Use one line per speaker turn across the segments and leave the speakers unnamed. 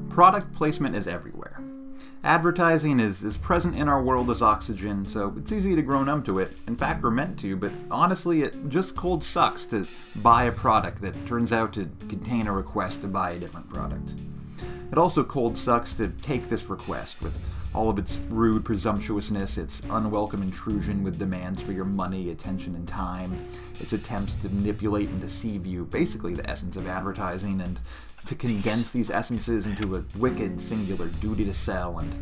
Product placement is everywhere. Advertising is as present in our world as oxygen, so it's easy to grow numb to it. In fact, we're meant to, but honestly, it just cold sucks to buy a product that turns out to contain a request to buy a different product. It also cold sucks to take this request with all of its rude presumptuousness, its unwelcome intrusion with demands for your money, attention, and time, its attempts to manipulate and deceive you, basically the essence of advertising, and to condense these essences into a wicked, singular duty to sell, and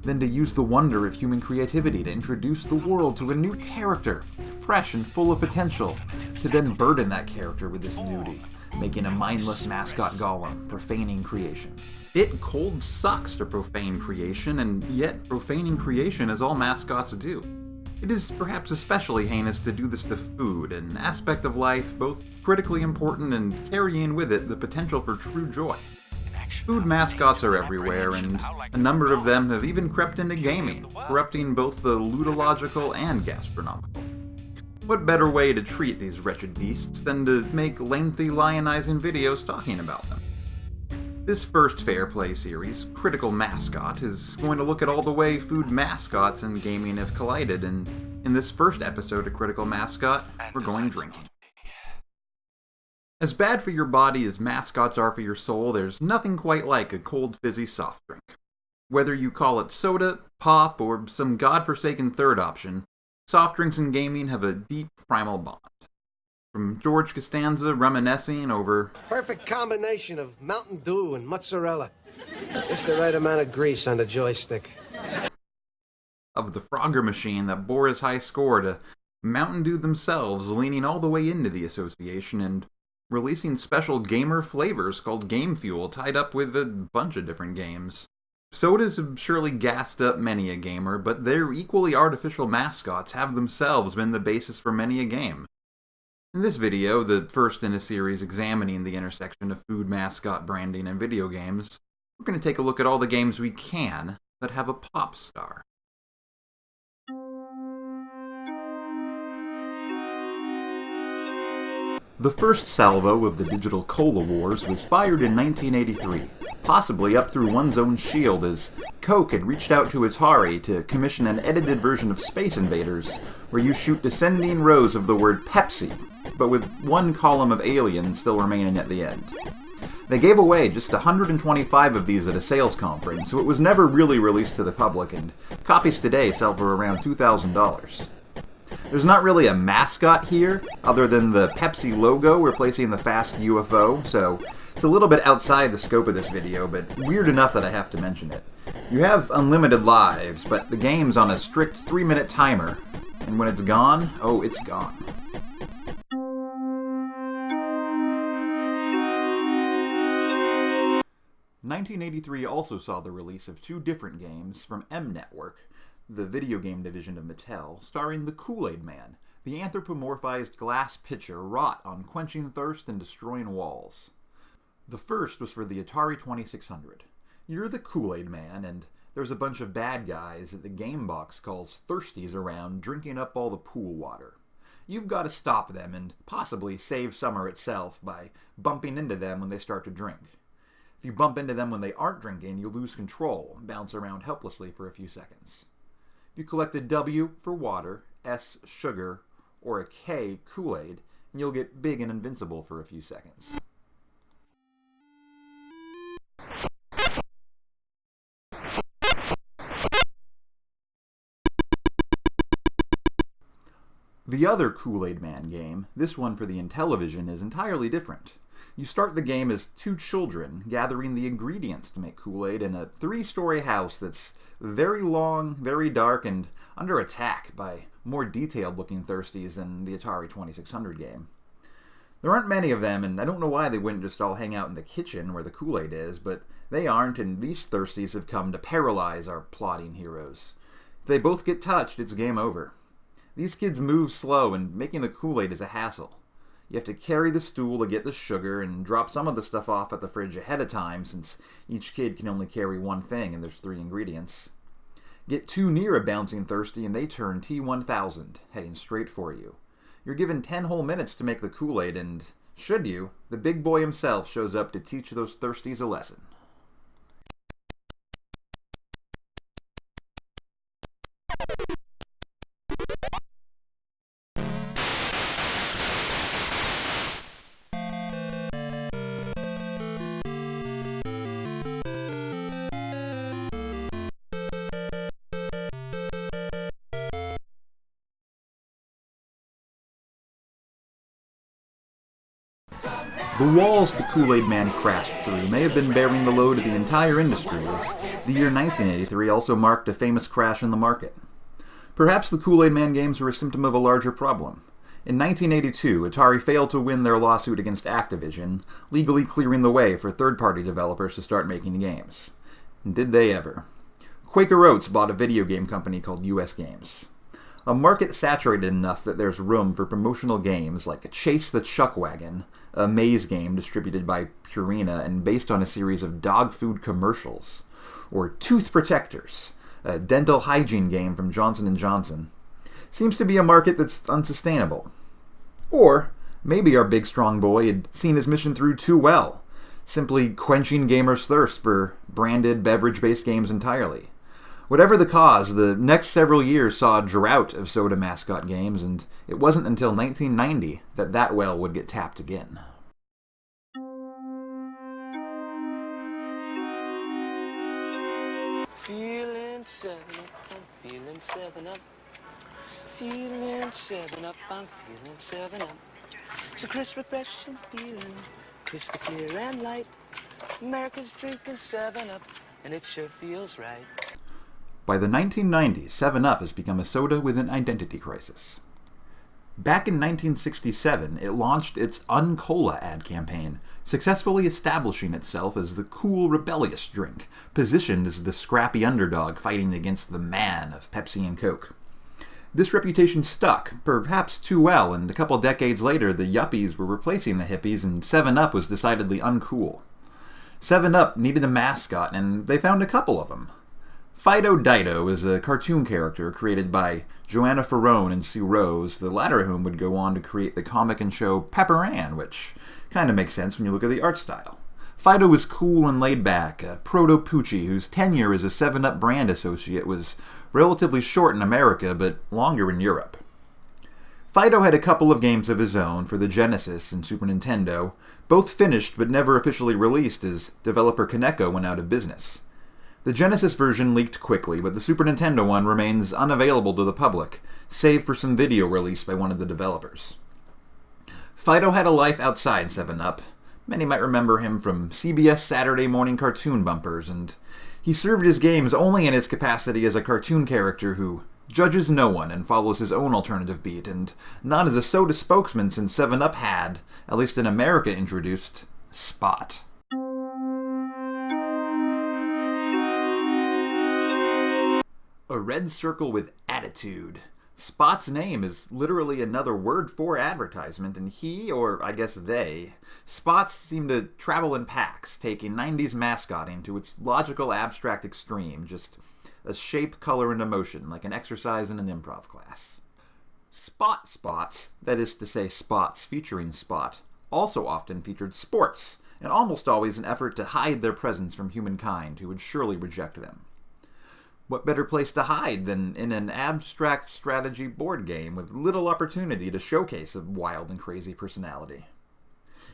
then to use the wonder of human creativity to introduce the world to a new character, fresh and full of potential, to then burden that character with this duty, making a mindless mascot golem, profaning creation. It cold sucks to profane creation, and yet profaning creation is all mascots do. It is perhaps especially heinous to do this to food, an aspect of life both critically important and carrying with it the potential for true joy. Food mascots are everywhere, and a number of them have even crept into gaming, corrupting both the ludological and gastronomical. What better way to treat these wretched beasts than to make lengthy, lionizing videos talking about them? This first Fair Play series, Critical Mascot, is going to look at all the way food mascots and gaming have collided, and in this first episode of Critical Mascot, we're going drinking. As bad for your body as mascots are for your soul, there's nothing quite like a cold fizzy soft drink. Whether you call it soda, pop, or some godforsaken third option, soft drinks and gaming have a deep primal bond. From George Costanza reminiscing over
perfect combination of Mountain Dew and mozzarella. Just the right amount of grease on the joystick.
Of the Frogger machine that bore his high score to Mountain Dew themselves leaning all the way into the association and releasing special gamer flavors called Game Fuel tied up with a bunch of different games. Sodas have surely gassed up many a gamer, but their equally artificial mascots have themselves been the basis for many a game. In this video, the first in a series examining the intersection of food mascot branding and video games, we're going to take a look at all the games we can that have a pop star. The first salvo of the digital cola wars was fired in 1983, possibly up through one's own shield as Coke had reached out to Atari to commission an edited version of Space Invaders, where you shoot descending rows of the word Pepsi, but with one column of aliens still remaining at the end. They gave away just 125 of these at a sales conference, so it was never really released to the public, and copies today sell for around $2,000. There's not really a mascot here, other than the Pepsi logo replacing the fast UFO, so it's a little bit outside the scope of this video, but weird enough that I have to mention it. You have unlimited lives, but the game's on a strict 3-minute timer, and when it's gone, oh, it's gone. 1983 also saw the release of two different games from M Network, the video game division of Mattel, starring the Kool-Aid Man, the anthropomorphized glass pitcher wrought on quenching thirst and destroying walls. The first was for the Atari 2600. You're the Kool-Aid Man, and there's a bunch of bad guys that the game box calls thirsties around drinking up all the pool water. You've got to stop them and possibly save summer itself by bumping into them when they start to drink. If you bump into them when they aren't drinking, you lose control and bounce around helplessly for a few seconds. If you collect a W for water, S sugar, or a K Kool-Aid, and you'll get big and invincible for a few seconds. The other Kool-Aid Man game, this one for the Intellivision, is entirely different. You start the game as two children gathering the ingredients to make Kool-Aid in a 3-story house that's very long, very dark, and under attack by more detailed-looking thirsties than the Atari 2600 game. There aren't many of them, and I don't know why they wouldn't just all hang out in the kitchen where the Kool-Aid is, but they aren't, and these thirsties have come to paralyze our plotting heroes. If they both get touched, it's game over. These kids move slow, and making the Kool-Aid is a hassle. You have to carry the stool to get the sugar and drop some of the stuff off at the fridge ahead of time since each kid can only carry one thing and there's 3 ingredients. Get too near a bouncing thirsty and they turn T1000, heading straight for you. You're given 10 whole minutes to make the Kool-Aid and, should you, the big boy himself shows up to teach those thirsties a lesson. The walls the Kool-Aid Man crashed through may have been bearing the load of the entire industry, as the year 1983 also marked a famous crash in the market. Perhaps the Kool-Aid Man games were a symptom of a larger problem. In 1982, Atari failed to win their lawsuit against Activision, legally clearing the way for third-party developers to start making games. And did they ever? Quaker Oats bought a video game company called US Games. A market saturated enough that there's room for promotional games like Chase the Chuckwagon, a maze game distributed by Purina and based on a series of dog food commercials, or Tooth Protectors, a dental hygiene game from Johnson & Johnson. Seems to be a market that's unsustainable. Or maybe our big strong boy had seen his mission through too well, simply quenching gamers' thirst for branded beverage-based games entirely. Whatever the cause, the next several years saw a drought of soda mascot games, and it wasn't until 1990 that that well would get tapped again.
Feeling 7 up, I'm feeling 7 up. Feeling 7 up, I'm feeling 7 up. It's a crisp, refreshing feeling, crystal clear and light. America's drinking 7 up, and it sure feels right.
By the 1990s, 7-Up has become a soda with an identity crisis. Back in 1967, it launched its Uncola ad campaign, successfully establishing itself as the cool, rebellious drink, positioned as the scrappy underdog fighting against the man of Pepsi and Coke. This reputation stuck, perhaps too well, and a couple decades later, the yuppies were replacing the hippies, and 7-Up was decidedly uncool. 7-Up needed a mascot, and they found a couple of them. Fido Dido is a cartoon character created by Joanna Ferrone and Sue Rose, the latter of whom would go on to create the comic and show Pepper Ann, which kind of makes sense when you look at the art style. Fido was cool and laid back, a proto-Poochie whose tenure as a 7-Up brand associate was relatively short in America, but longer in Europe. Fido had a couple of games of his own for the Genesis and Super Nintendo, both finished but never officially released as developer Kaneko went out of business. The Genesis version leaked quickly, but the Super Nintendo one remains unavailable to the public, save for some video released by one of the developers. Fido had a life outside 7-Up. Many might remember him from CBS Saturday morning cartoon bumpers, and he served his games only in his capacity as a cartoon character who judges no one and follows his own alternative beat, and not as a soda spokesman since 7-Up had, at least in America, introduced Spot. A red circle with attitude. Spot's name is literally another word for advertisement, and he, or I guess they, Spots seem to travel in packs, taking 90s mascotting to its logical abstract extreme, just a shape, color, and emotion, like an exercise in an improv class. Spot spots, that is to say spots featuring Spot, also often featured sports, and almost always an effort to hide their presence from humankind, who would surely reject them. What better place to hide than in an abstract strategy board game with little opportunity to showcase a wild and crazy personality?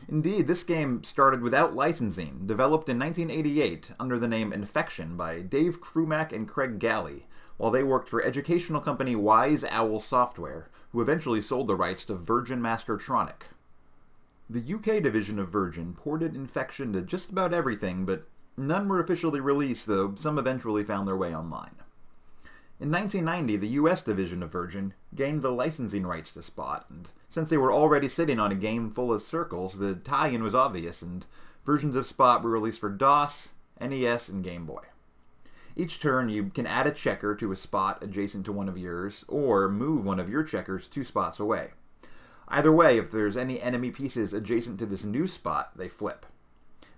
Indeed, this game started without licensing, developed in 1988 under the name Infection by Dave Krumack and Craig Galley, while they worked for educational company Wise Owl Software, who eventually sold the rights to Virgin Mastertronic. The UK division of Virgin ported Infection to just about everything, but none were officially released, though some eventually found their way online. In 1990, the US division of Virgin gained the licensing rights to Spot, and since they were already sitting on a game full of circles, the tie-in was obvious, and versions of Spot were released for DOS, NES, and Game Boy. Each turn, you can add a checker to a spot adjacent to one of yours, or move one of your checkers 2 spots away. Either way, if there's any enemy pieces adjacent to this new spot, they flip.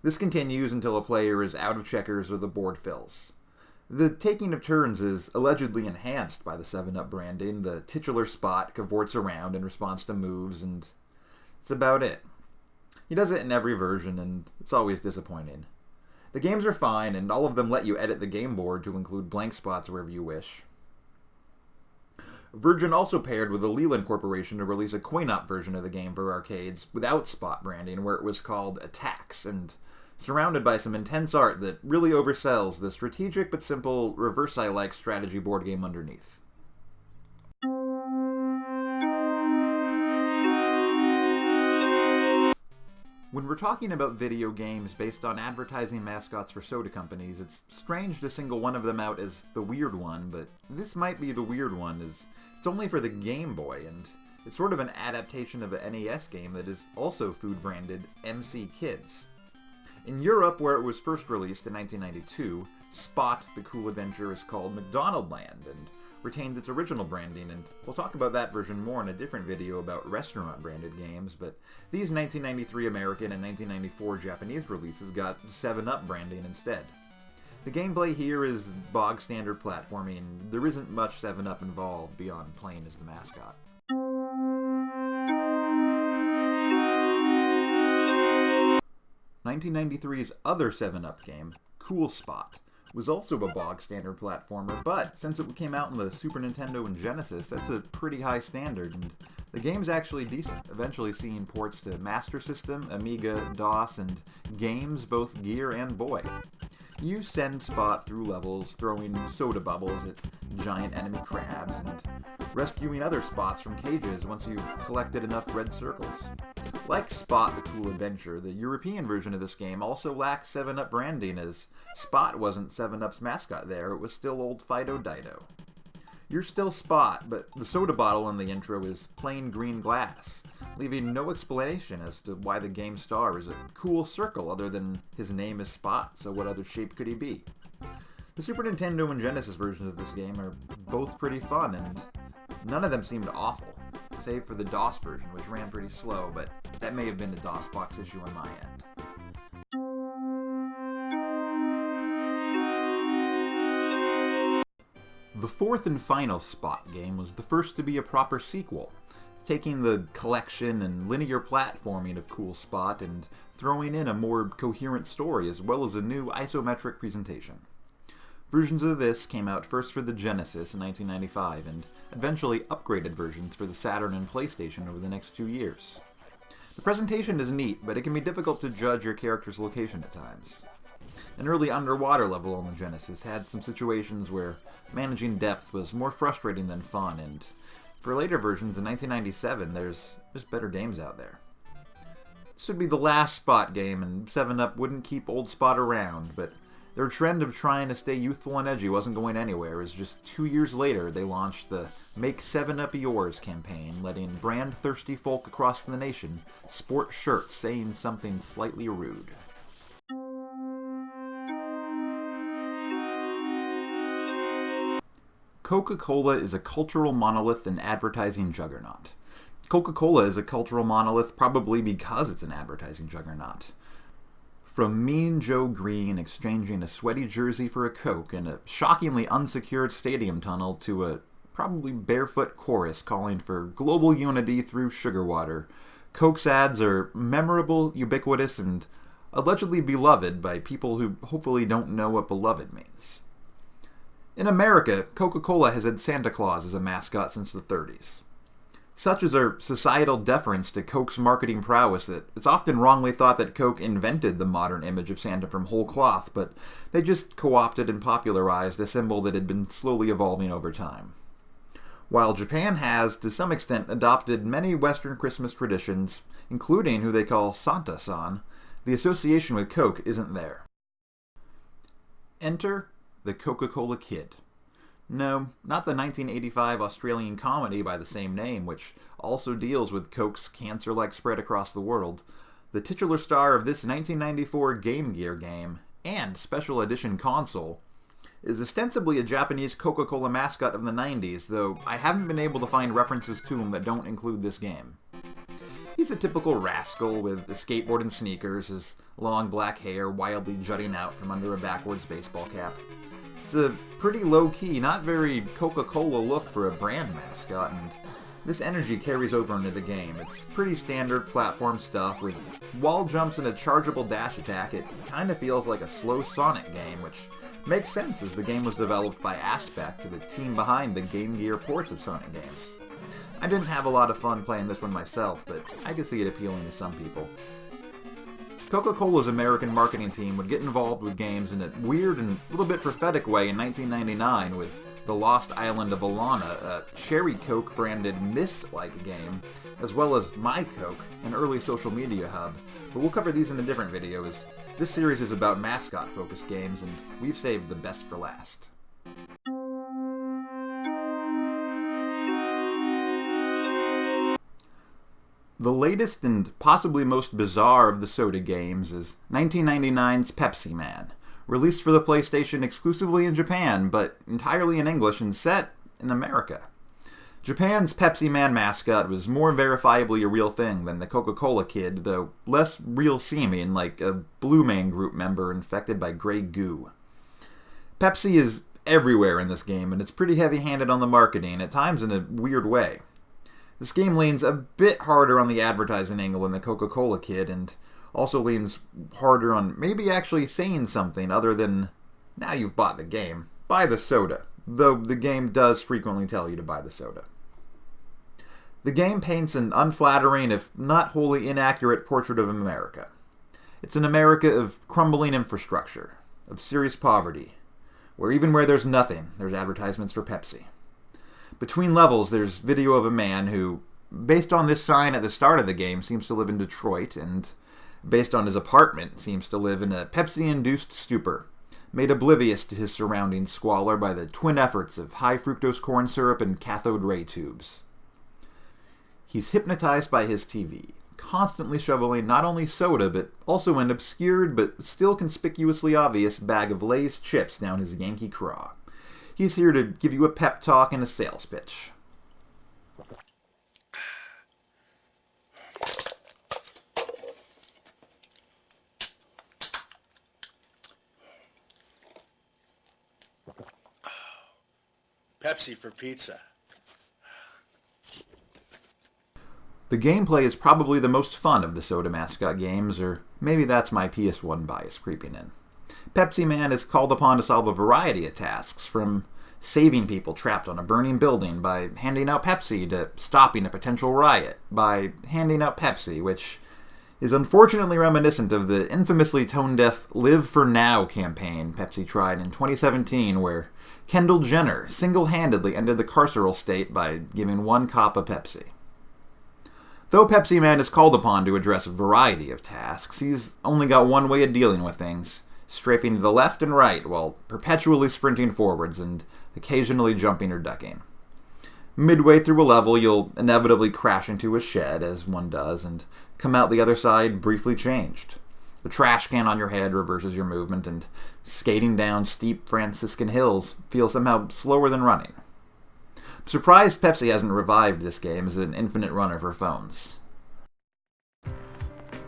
This continues until a player is out of checkers or the board fills. The taking of turns is allegedly enhanced by the 7-Up branding. The titular Spot cavorts around in response to moves, and that's about it. He does it in every version, and it's always disappointing. The games are fine, and all of them let you edit the game board to include blank spots wherever you wish. Virgin also paired with the Leland Corporation to release a coin-op version of the game for arcades without Spot branding, where it was called Attacks, and surrounded by some intense art that really oversells the strategic but simple reverse-like strategy board game underneath. When we're talking about video games based on advertising mascots for soda companies, it's strange to single one of them out as the weird one, but this might be the weird one, as it's only for the Game Boy, and it's sort of an adaptation of an NES game that is also food-branded MC Kids. In Europe, where it was first released in 1992, Spot, the Cool Adventure, is called McDonaldland and retains its original branding, and we'll talk about that version more in a different video about restaurant-branded games, but these 1993 American and 1994 Japanese releases got 7-Up branding instead. The gameplay here is bog-standard platforming. There isn't much 7-Up involved beyond playing as the mascot. 1993's other 7-Up game, Cool Spot, was also a bog-standard platformer, but since it came out on the Super Nintendo and Genesis, that's a pretty high standard, and the game's actually decent, eventually seeing ports to Master System, Amiga, DOS, and games, both Gear and Boy. You send Spot through levels, throwing soda bubbles at giant enemy crabs, and rescuing other Spots from cages once you've collected enough red circles. Like Spot, the Cool Adventure, the European version of this game also lacks 7-Up branding, as Spot wasn't 7-Up's mascot there, it was still old Fido Dido. You're still Spot, but the soda bottle in the intro is plain green glass, leaving no explanation as to why the game star is a cool circle other than his name is Spot, so what other shape could he be? The Super Nintendo and Genesis versions of this game are both pretty fun, and none of them seemed awful, save for the DOS version, which ran pretty slow, but that may have been a DOS box issue on my end. The fourth and final Spot game was the first to be a proper sequel, taking the collection and linear platforming of Cool Spot and throwing in a more coherent story as well as a new isometric presentation. Versions of this came out first for the Genesis in 1995 and eventually upgraded versions for the Saturn and PlayStation over the next 2 years. The presentation is neat, but it can be difficult to judge your character's location at times. An early underwater level on the Genesis had some situations where managing depth was more frustrating than fun, and for later versions in 1997, there's just better games out there. This would be the last Spot game, and 7-Up wouldn't keep old Spot around, but their trend of trying to stay youthful and edgy wasn't going anywhere, as just 2 years later they launched the Make 7-Up Yours campaign, letting brand-thirsty folk across the nation sport shirts saying something slightly rude. Coca-Cola is a cultural monolith and advertising juggernaut. Coca-Cola is a cultural monolith probably because it's an advertising juggernaut. From Mean Joe Green exchanging a sweaty jersey for a Coke in a shockingly unsecured stadium tunnel to a probably barefoot chorus calling for global unity through sugar water, Coke's ads are memorable, ubiquitous, and allegedly beloved by people who hopefully don't know what beloved means. In America, Coca-Cola has had Santa Claus as a mascot since the 30s. Such is our societal deference to Coke's marketing prowess that it's often wrongly thought that Coke invented the modern image of Santa from whole cloth, but they just co-opted and popularized a symbol that had been slowly evolving over time. While Japan has, to some extent, adopted many Western Christmas traditions, including who they call Santa-san, the association with Coke isn't there. Enter the Coca-Cola Kid. No, not the 1985 Australian comedy by the same name, which also deals with Coke's cancer-like spread across the world. The titular star of this 1994 Game Gear game, and special edition console, is ostensibly a Japanese Coca-Cola mascot of the 90s, though I haven't been able to find references to him that don't include this game. He's a typical rascal with a skateboard and sneakers, his long black hair wildly jutting out from under a backwards baseball cap. It's a pretty low-key, not very Coca-Cola look for a brand mascot, and this energy carries over into the game. It's pretty standard platform stuff with wall jumps and a chargeable dash attack. It kind of feels like a slow Sonic game, which makes sense as the game was developed by Aspect, the team behind the Game Gear ports of Sonic games. I didn't have a lot of fun playing this one myself, but I could see it appealing to some people. Coca-Cola's American marketing team would get involved with games in a weird and a little bit prophetic way in 1999 with The Lost Island of Alana, a Cherry Coke branded Mist-like game, as well as My Coke, an early social media hub. But we'll cover these in a different video, as this series is about mascot-focused games, and we've saved the best for last. The latest and possibly most bizarre of the soda games is 1999's Pepsi Man, released for the PlayStation exclusively in Japan, but entirely in English and set in America. Japan's Pepsi Man mascot was more verifiably a real thing than the Coca-Cola Kid, though less real-seeming, like a Blue Man Group member infected by gray goo. Pepsi is everywhere in this game, and it's pretty heavy-handed on the marketing, at times in a weird way. This game leans a bit harder on the advertising angle than the Coca-Cola Kid, and also leans harder on maybe actually saying something other than, now you've bought the game, buy the soda, though the game does frequently tell you to buy the soda. The game paints an unflattering, if not wholly inaccurate, portrait of America. It's an America of crumbling infrastructure, of serious poverty, where even where there's nothing, there's advertisements for Pepsi. Between levels, there's video of a man who, based on this sign at the start of the game, seems to live in Detroit, and based on his apartment, seems to live in a Pepsi-induced stupor, made oblivious to his surrounding squalor by the twin efforts of high-fructose corn syrup and cathode ray tubes. He's hypnotized by his TV, constantly shoveling not only soda, but also an obscured but still conspicuously obvious bag of Lay's chips down his Yankee craw. He's here to give you a pep talk and a sales pitch.
Pepsi for pizza.
The gameplay is probably the most fun of the soda mascot games, or maybe that's my PS1 bias creeping in. Pepsi Man is called upon to solve a variety of tasks, from saving people trapped on a burning building by handing out Pepsi to stopping a potential riot by handing out Pepsi, which is unfortunately reminiscent of the infamously tone-deaf Live for Now campaign Pepsi tried in 2017, where Kendall Jenner single-handedly ended the carceral state by giving one cop a Pepsi. Though Pepsi Man is called upon to address a variety of tasks, he's only got one way of dealing with things, strafing to the left and right while perpetually sprinting forwards and occasionally jumping or ducking. Midway through a level, you'll inevitably crash into a shed, as one does, and come out the other side briefly changed. The trash can on your head reverses your movement, and skating down steep Franciscan hills feels somehow slower than running. I'm surprised Pepsi hasn't revived this game as an infinite runner for phones.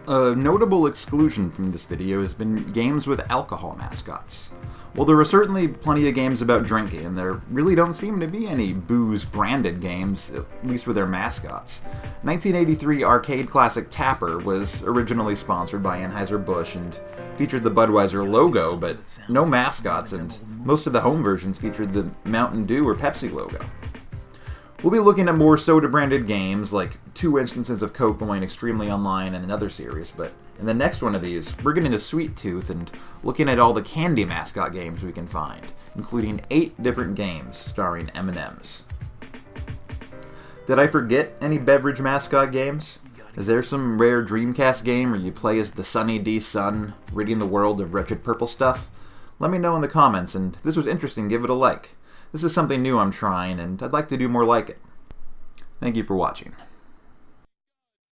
A notable exclusion from this video has been games with alcohol mascots. While there are certainly plenty of games about drinking, there really don't seem to be any booze-branded games, at least with their mascots. 1983 arcade classic Tapper was originally sponsored by Anheuser-Busch and featured the Budweiser logo, but no mascots, and most of the home versions featured the Mountain Dew or Pepsi logo. We'll be looking at more soda-branded games, like 2 instances of Coke going extremely online in another series, but in the next one of these, we're getting to Sweet Tooth and looking at all the candy mascot games we can find, including 8 different games starring M&Ms. Did I forget any beverage mascot games? Is there some rare Dreamcast game where you play as the Sunny D Sun, ridding the world of wretched purple stuff? Let me know in the comments, and if this was interesting, give it a like. This is something new I'm trying, and I'd like to do more like it. Thank you for watching.